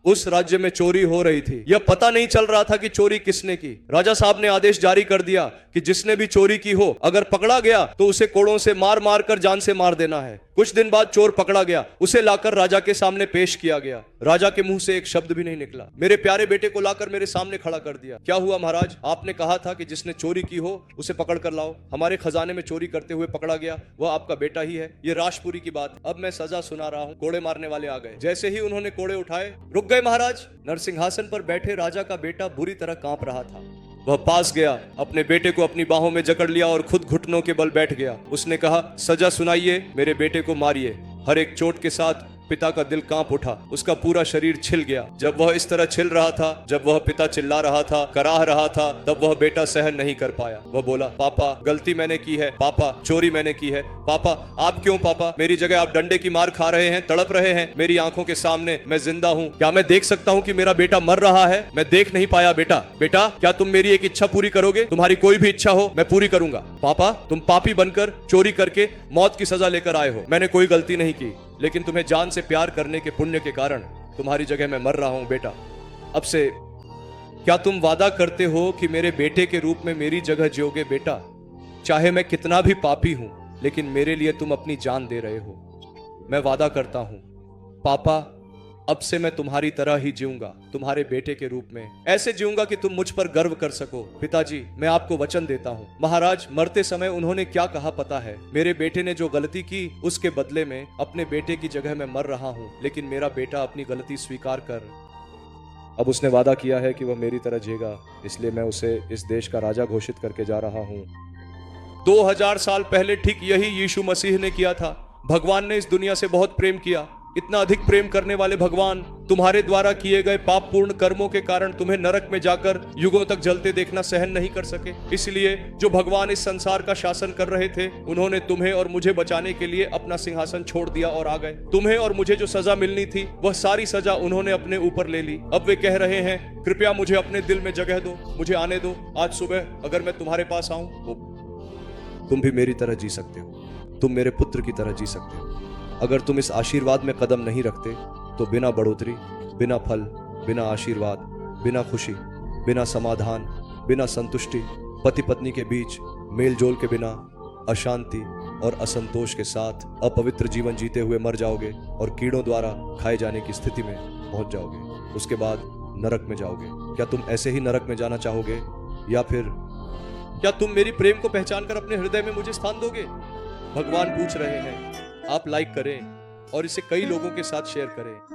उस राज्य में चोरी हो रही थी। यह पता नहीं चल रहा था कि चोरी किसने की। राजा साहब ने आदेश जारी कर दिया कि जिसने भी चोरी की हो, अगर पकड़ा गया तो उसे कोड़ों से मार मार कर जान से मार देना है। कुछ दिन बाद चोर पकड़ा गया, उसे लाकर राजा के सामने पेश किया गया। राजा के मुंह से एक शब्द भी नहीं निकला। मेरे प्यारे बेटे को लाकर मेरे सामने खड़ा कर दिया। क्या हुआ महाराज? आपने कहा था कि जिसने चोरी की हो उसे पकड़ कर लाओ। हमारे खजाने में चोरी करते हुए पकड़ा गया, वह आपका बेटा ही है। ये राजपुरी की बात। अब मैं सजा सुना रहा हूँ। कोड़े मारने वाले आ गए। जैसे ही उन्होंने कोड़े उठाए, रुक गए महाराज। नरसिंहासन पर बैठे राजा का बेटा बुरी तरह कांप रहा था। वह पास गया, अपने बेटे को अपनी बाहों में जकड़ लिया और खुद घुटनों के बल बैठ गया। उसने कहा, सजा सुनाइए, मेरे बेटे को मारिए। हर एक चोट के साथ पिता का दिल कांप उठा, उसका पूरा शरीर छिल गया। जब वह इस तरह छिल रहा था, जब वह पिता चिल्ला रहा था, कराह रहा था, तब वह बेटा सहन नहीं कर पाया। वह बोला, पापा गलती मैंने की है, पापा चोरी मैंने की है। पापा आप क्यों? पापा मेरी जगह आप डंडे की मार खा रहे हैं, तड़प रहे हैं मेरी आंखों के सामने। मैं जिंदा हूँ, क्या मैं देख सकता हूँ कि मेरा बेटा मर रहा है? मैं देख नहीं पाया। बेटा बेटा क्या तुम मेरी एक इच्छा पूरी करोगे? तुम्हारी कोई भी इच्छा हो मैं पूरी करूंगा। पापा तुम पापी बनकर चोरी करके मौत की सजा लेकर आए हो। मैंने कोई गलती नहीं की, लेकिन तुम्हें जान से प्यार करने के पुण्य के कारण तुम्हारी जगह मैं मर रहा हूं। बेटा अब से क्या तुम वादा करते हो कि मेरे बेटे के रूप में मेरी जगह जियोगे? बेटा चाहे मैं कितना भी पापी हूं, लेकिन मेरे लिए तुम अपनी जान दे रहे हो। मैं वादा करता हूं पापा, अब से मैं तुम्हारी तरह ही जीऊंगा, तुम्हारे बेटे के रूप में। ऐसे जीऊंगा कि तुम मुझ पर गर्व कर सको। पिताजी मैं आपको वचन देता हूँ। महाराज मरते समय उन्होंने क्या कहा पता है? मेरे बेटे ने जो गलती की उसके बदले में अपने बेटे की जगह मैं मर रहा हूँ, लेकिन मेरा बेटा अपनी गलती स्वीकार कर अब उसने वादा किया है कि वह मेरी तरह जिएगा, इसलिए मैं उसे इस देश का राजा घोषित करके जा रहा हूँ। 2000 साल पहले ठीक यही यीशु मसीह ने किया था। भगवान ने इस दुनिया से बहुत प्रेम किया। इतना अधिक प्रेम करने वाले भगवान तुम्हारे द्वारा किए गए पापपूर्ण कर्मों के कारण तुम्हें नरक में जाकर युगों तक जलते देखना सहन नहीं कर सके। इसलिए जो भगवान इस संसार का शासन कर रहे थे, उन्होंने तुम्हें और मुझे बचाने के लिए अपना सिंहासन छोड़ दिया और आ गए। तुम्हें और मुझे जो सजा मिलनी थी, वह सारी सजा उन्होंने अपने ऊपर ले ली। अब वे कह रहे हैं, कृपया मुझे अपने दिल में जगह दो, मुझे आने दो। आज सुबह अगर मैं तुम्हारे पास आऊं तो तुम भी मेरी तरह जी सकते हो, तुम मेरे पुत्र की तरह जी सकते हो। अगर तुम इस आशीर्वाद में कदम नहीं रखते तो बिना बढ़ोतरी, बिना फल, बिना आशीर्वाद, बिना खुशी, बिना समाधान, बिना संतुष्टि, पति पत्नी के बीच मेल जोल के बिना अशांति और असंतोष के साथ अपवित्र जीवन जीते हुए मर जाओगे और कीड़ों द्वारा खाए जाने की स्थिति में पहुंच जाओगे। उसके बाद नरक में जाओगे। क्या तुम ऐसे ही नरक में जाना चाहोगे, या फिर क्या तुम मेरी प्रेम को पहचान कर अपने हृदय में मुझे स्थान दोगे? भगवान पूछ रहे हैं। आप लाइक करें और इसे कई लोगों के साथ शेयर करें।